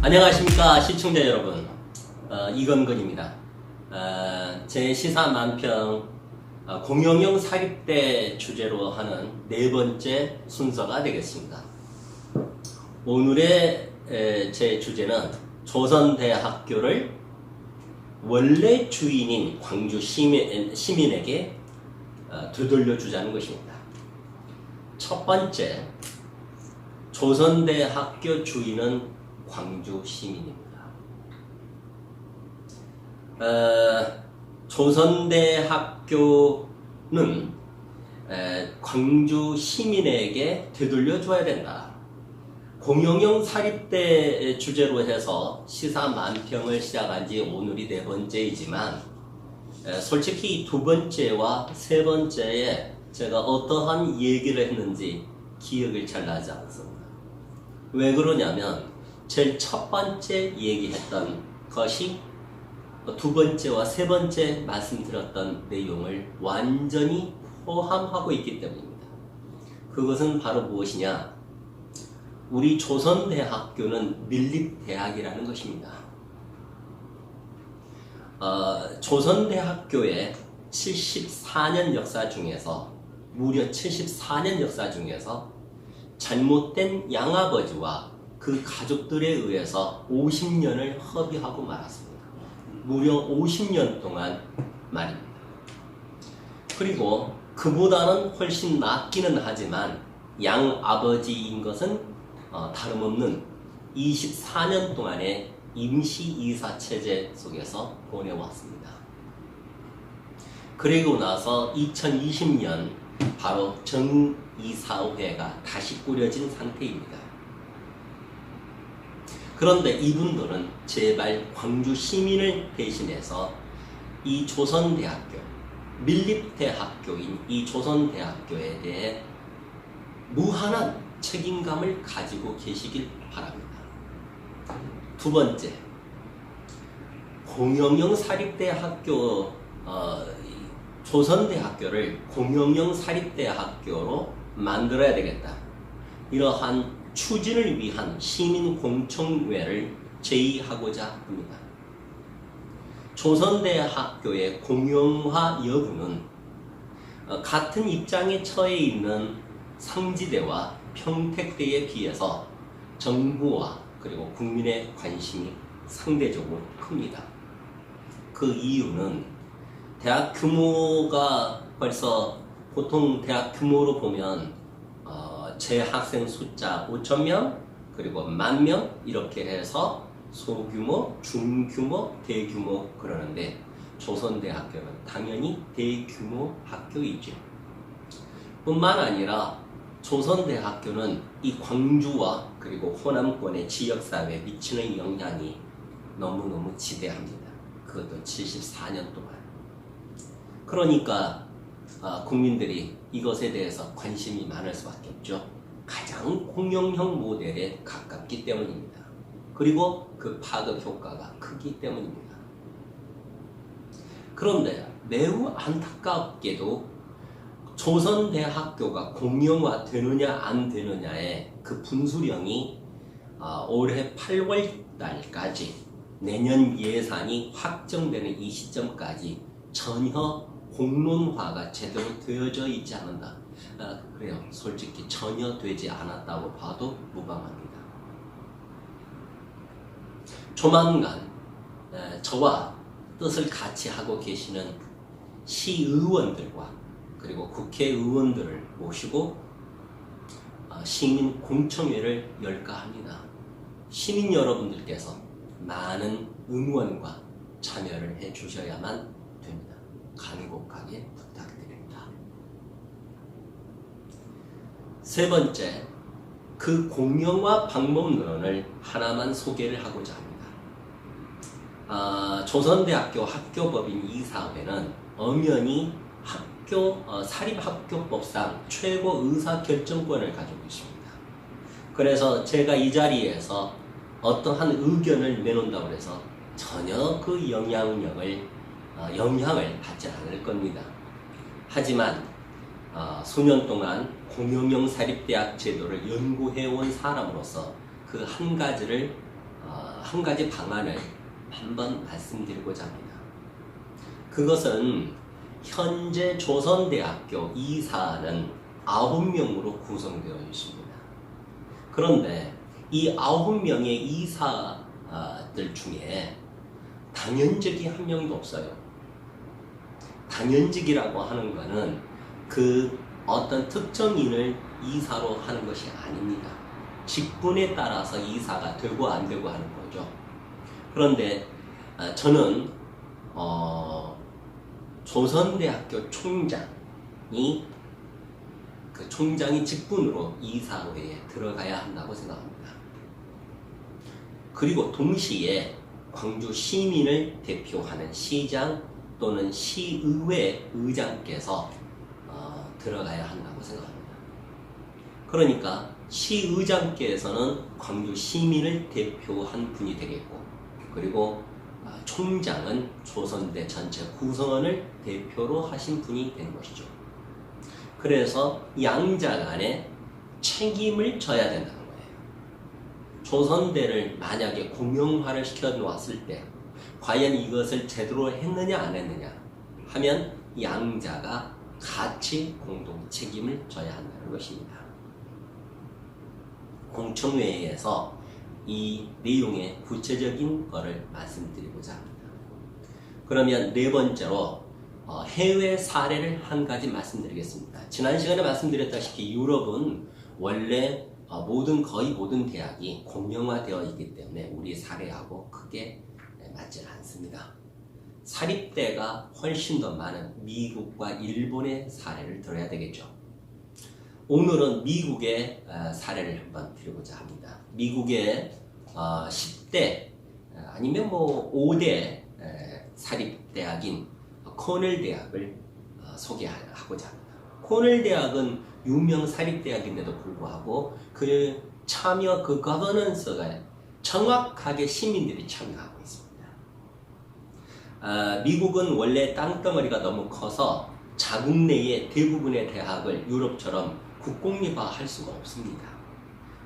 안녕하십니까 시청자 여러분, 이건근입니다. 제 시사 만평 공영형 사립대 주제로 하는 네 번째 순서가 되겠습니다. 오늘의 제 주제는 조선대학교를 원래 주인인 광주 시민에게 되돌려주자는 것입니다. 첫 번째, 조선대학교 주인은 광주 시민입니다. 조선대학교는 광주 시민에게 되돌려줘야 된다. 공영형 사립대 주제로 해서 시사 만평을 시작한 지 오늘이 네 번째이지만 솔직히 두 번째와 세 번째에 제가 어떠한 얘기를 했는지 기억이 잘 나지 않습니다. 왜 그러냐면 제일 첫 번째 얘기했던 것이 두 번째와 세 번째 말씀드렸던 내용을 완전히 포함하고 있기 때문입니다. 그것은 바로 무엇이냐? 우리 조선대학교는 밀립대학이라는 것입니다. 조선대학교의 74년 역사 중에서 무려 74년 역사 중에서 잘못된 양아버지와 그 가족들에 의해서 50년을 허비하고 말았습니다. 무려 50년 동안 말입니다. 그리고 그보다는 훨씬 낫기는 하지만 양아버지인 것은 다름없는 24년 동안의 임시이사 체제 속에서 보내왔습니다. 그리고 나서 2020년 바로 정이사회가 다시 꾸려진 상태입니다. 그런데 이분들은 제발 광주 시민을 대신해서 이 조선대학교, 밀립대학교인 이 조선대학교에 대해 무한한 책임감을 가지고 계시길 바랍니다. 두 번째, 공영형 사립대학교, 조선대학교를 공영형 사립대학교로 만들어야 되겠다. 이러한 추진을 위한 시민공청회를 제의하고자 합니다. 조선대학교의 공영화 여부는 같은 입장에 처해 있는 상지대와 평택대에 비해서 정부와 그리고 국민의 관심이 상대적으로 큽니다. 그 이유는 대학 규모가 벌써 보통 대학 규모로 보면 재학생 숫자 5,000명 그리고 10,000명 이렇게 해서 소규모, 중규모, 대규모 그러는데 조선대학교는 당연히 대규모 학교이죠. 뿐만 아니라 조선대학교는 이 광주와 그리고 호남권의 지역사회에 미치는 영향이 너무너무 지대합니다. 그것도 74년 동안. 그러니까 국민들이 이것에 대해서 관심이 많을 수밖에 없죠. 가장 공영형 모델에 가깝기 때문입니다. 그리고 그 파급 효과가 크기 때문입니다. 그런데 매우 안타깝게도 조선대학교가 공영화 되느냐 안 되느냐의 그 분수령이 올해 8월 달까지 내년 예산이 확정되는 이 시점까지 전혀 공론화가 제대로 되어져 있지 않는다. 그래요. 솔직히 전혀 되지 않았다고 봐도 무방합니다. 조만간 저와 뜻을 같이 하고 계시는 시의원들과 그리고 국회의원들을 모시고 시민 공청회를 열까 합니다. 시민 여러분들께서 많은 응원과 참여를 해 주셔야만 됩니다. 간곡하게 부탁드립니다. 세 번째, 그 공영화 방법론을 하나만 소개를 하고자 합니다. 조선대학교 학교법인 이사회는 엄연히 사립학교법상 최고 의사결정권을 가지고 있습니다. 그래서 제가 이 자리에서 어떠한 의견을 내놓는다고 해서 전혀 그 영향을 받지 않을 겁니다. 하지만 수년 동안 공영형 사립대학 제도를 연구해온 사람으로서 그 한 가지를 한 가지 방안을 한번 말씀드리고자 합니다. 그것은 현재 조선대학교 이사는 9명으로 구성되어 있습니다. 그런데 이 9명의 이사들 중에 당연직이 한 명도 없어요. 당연직이라고 하는 것은 그 어떤 특정인을 이사로 하는 것이 아닙니다. 직분에 따라서 이사가 되고 안 되고 하는 거죠. 그런데 저는 조선대학교 총장이 그 총장이 직분으로 이사회에 들어가야 한다고 생각합니다. 그리고 동시에 광주 시민을 대표하는 시장 또는 시의회 의장께서 들어가야 한다고 생각합니다. 그러니까 시의장께서는 광주 시민을 대표한 분이 되겠고, 그리고 총장은 조선대 전체 구성원을 대표로 하신 분이 되는 것이죠. 그래서 양자 간에 책임을 져야 된다는 거예요. 조선대를 만약에 공영화를 시켜 놓았을 때 과연 이것을 제대로 했느냐 안 했느냐 하면 양자가 같이 공동 책임을 져야 한다는 것입니다. 공청회에서 이 내용의 구체적인 것을 말씀드리고자 합니다. 그러면 네 번째로 해외 사례를 한 가지 말씀드리겠습니다. 지난 시간에 말씀드렸다시피 유럽은 원래 거의 모든 대학이 공영화되어 있기 때문에 우리 사례하고 크게 맞지 않습니다. 사립대가 훨씬 더 많은 미국과 일본의 사례를 들어야 되겠죠. 오늘은 미국의 사례를 한번 드리고자 합니다. 미국의 10대 아니면 5대 사립대학인 코넬 대학을 소개하고자 합니다. 코넬 대학은 유명 사립대학인데도 불구하고 그 참여, 그 거버넌스가 정확하게 시민들이 참여하고 있습니다. 미국은 원래 땅덩어리가 너무 커서 자국 내의 대부분의 대학을 유럽처럼 국공립화할 수가 없습니다.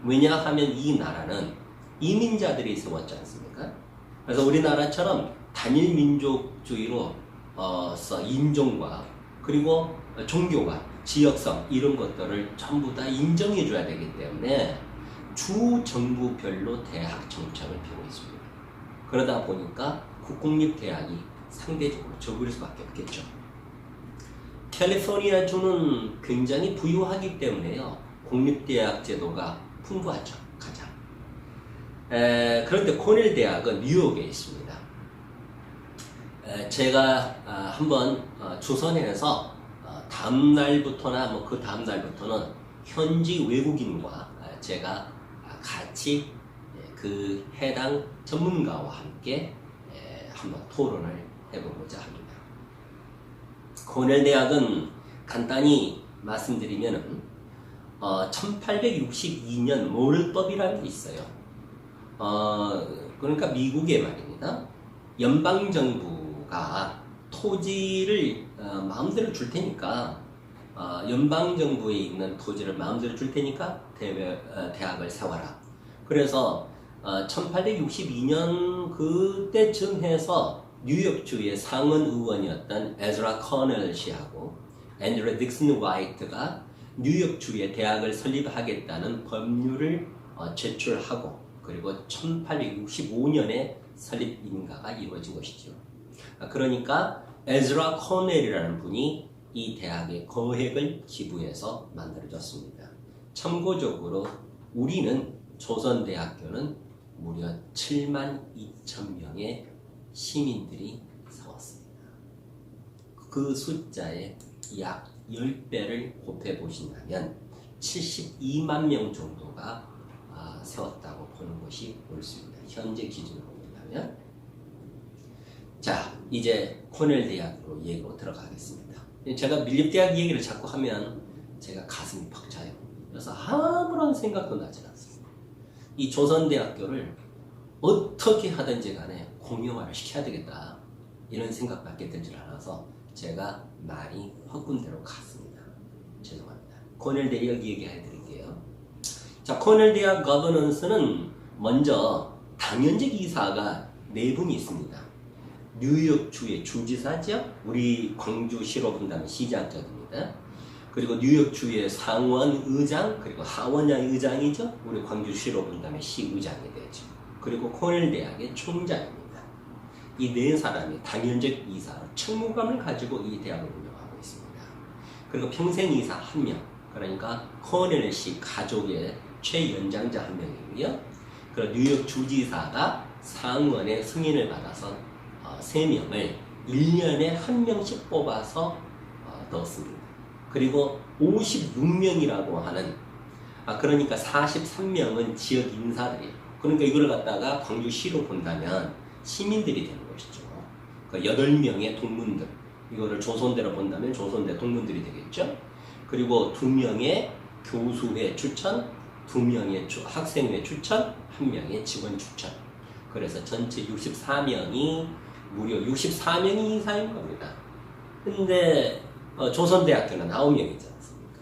왜냐하면 이 나라는 이민자들이 세웠지 않습니까? 그래서 우리나라처럼 단일 민족주의로 인종과 그리고 종교와 지역성 이런 것들을 전부 다 인정해 줘야 되기 때문에 주 정부별로 대학 정책을 펴고 있습니다. 그러다 보니까 국공립 대학이 상대적으로 적을 수밖에 없겠죠. 캘리포니아주는 굉장히 부유하기 때문에요. 공립대학 제도가 풍부하죠. 가장. 그런데 코넬 대학은 뉴욕에 있습니다. 제가 한번 조선에서 다음 날부터나 그 다음 날부터는 현지 외국인과 제가 같이 그 해당 전문가와 함께 한번 토론을 해보고자 합니다. 코넬 대학은 간단히 말씀드리면은 1862년 모를법이라는 게 있어요. 그러니까 미국의 말입니다. 연방정부가 토지를 마음대로 줄 테니까 연방정부에 있는 토지를 마음대로 줄 테니까 대학을 세워라. 그래서 1862년 그때쯤 해서 뉴욕주의 상원 의원이었던 에즈라 커넬 씨하고 앤드류 딕슨 화이트가 뉴욕주의 대학을 설립하겠다는 법률을 제출하고 그리고 1865년에 설립 인가가 이루어진 것이죠. 그러니까 에즈라 커넬이라는 분이 이 대학의 거액을 기부해서 만들어졌습니다. 참고적으로 우리는 조선대학교는 무려 7만 2천 명의 시민들이 세웠습니다. 그 숫자에 약 10배를 곱해 보신다면 72만 명 정도가 세웠다고 보는 것이 옳습니다. 현재 기준으로 본다면. 자, 이제 코넬 대학으로 얘기로 들어가겠습니다. 제가 밀립대학 얘기를 자꾸 하면 제가 가슴이 벅차요. 그래서 아무런 생각도 나지 않습니다. 이 조선대학교를 어떻게 하든지 간에 공영화를 시켜야 되겠다 이런 생각밖에 들지 않아서 제가 말이 헛군대로 갔습니다. 죄송합니다. 코넬 대학 얘기해 드릴게요. 자, 코넬 대학 거버넌스는 먼저 당연직 이사가 4분이 있습니다. 뉴욕주의 주지사죠. 우리 광주시로 본다면 시장격입니다. 그리고 뉴욕주의 상원 의장, 그리고 하원장 의장이죠. 우리 광주시로 본다면 시의장이 되죠. 그리고 코넬 대학의 총장입니다. 이 4사람이 당연직 이사로 책무감을 가지고 이 대학을 운영하고 있습니다. 그리고 평생이사 1명, 그러니까 코넬 씨 가족의 최연장자 1명이고요. 그리고 뉴욕 주지사가 상원의 승인을 받아서 3명을 1년에 1명씩 뽑아서 넣었습니다. 그리고 56명이라고 하는, 그러니까 43명은 지역 인사들이에요. 그러니까 이걸 갖다가 광주시로 본다면 시민들이 되는 것이죠. 그 8명의 동문들, 이거를 조선대로 본다면 조선대 동문들이 되겠죠. 그리고 2명의 교수회 추천, 2명의 학생회 추천, 1명의 직원 추천. 그래서 전체 64명이 무려 64명이 이사인 겁니다. 근데 조선대학교는 9명이지 않습니까?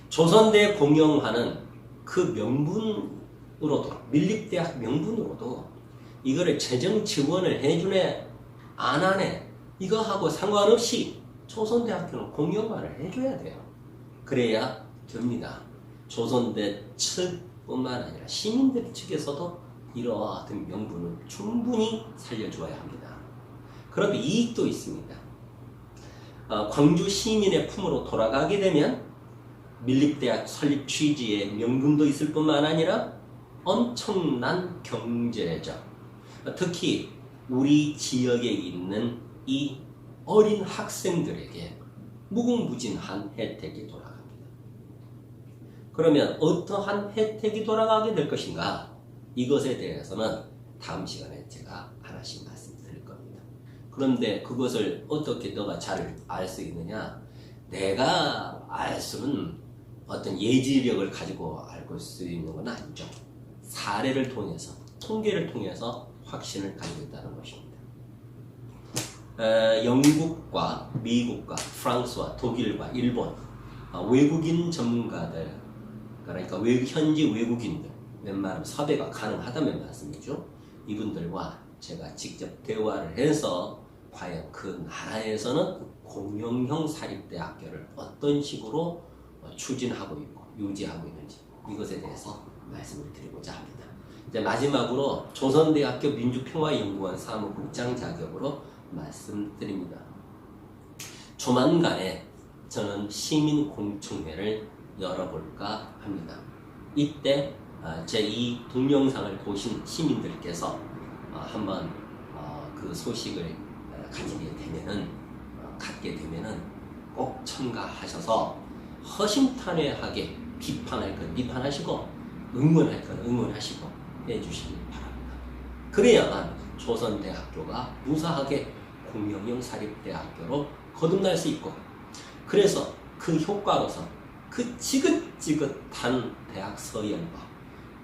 조선대 공영화는 그 명분으로도, 밀립대학 명분으로도 이거를 재정 지원을 해주네 안 하네 이거하고 상관없이 조선대학교는 공영화를 해줘야 돼요. 그래야 됩니다. 조선대 측뿐만 아니라 시민들 측에서도 이러한 명분을 충분히 살려주어야 합니다. 그런데 이익도 있습니다. 광주 시민의 품으로 돌아가게 되면 밀립대학 설립 취지의 명분도 있을 뿐만 아니라 엄청난 경제적, 특히 우리 지역에 있는 이 어린 학생들에게 무궁무진한 혜택이 돌아갑니다. 그러면 어떠한 혜택이 돌아가게 될 것인가? 이것에 대해서는 다음 시간에 제가 하나씩 말씀드릴 겁니다. 그런데 그것을 어떻게 너가 잘 알 수 있느냐? 내가 알 수는 어떤 예지력을 가지고 알고 수 있는 건 아니죠. 사례를 통해서, 통계를 통해서 확신을 가지고 있다는 것입니다. 영국과 미국과 프랑스와 독일과 일본 외국인 전문가들, 그러니까 현지 외국인들, 웬만하면 섭외가 가능하다면 말씀이죠. 이분들과 제가 직접 대화를 해서 과연 그 나라에서는 공영형 사립대학교를 어떤 식으로 추진하고 있고 유지하고 있는지 이것에 대해서 말씀을 드리고자 합니다. 이제 마지막으로 조선대학교 민주평화연구원 사무국장 자격으로 말씀드립니다. 조만간에 저는 시민공청회를 열어볼까 합니다. 이때 제 이 동영상을 보신 시민들께서 한번 그 소식을 갖게 되면은 꼭 참가하셔서 허심탄회하게 비판할 건 비판하시고 응원할 건 응원하시고 해주시기 바랍니다. 그래야만 조선대학교가 무사하게 공영형 사립대학교로 거듭날 수 있고, 그래서 그 효과로서 그 지긋지긋한 대학 서열과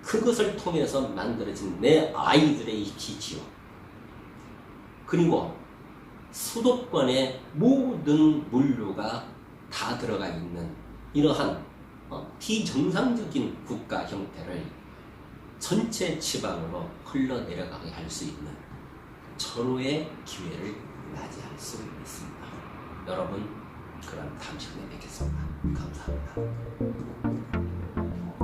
그것을 통해서 만들어진 내 아이들의 입시 지원, 그리고 수도권의 모든 물류가 다 들어가 있는 이러한 비정상적인 국가 형태를 전체 지방으로 흘러내려가게 할 수 있는 절호의 기회를 맞이할 수 있습니다. 여러분, 그럼 다음 시간에 뵙겠습니다. 감사합니다.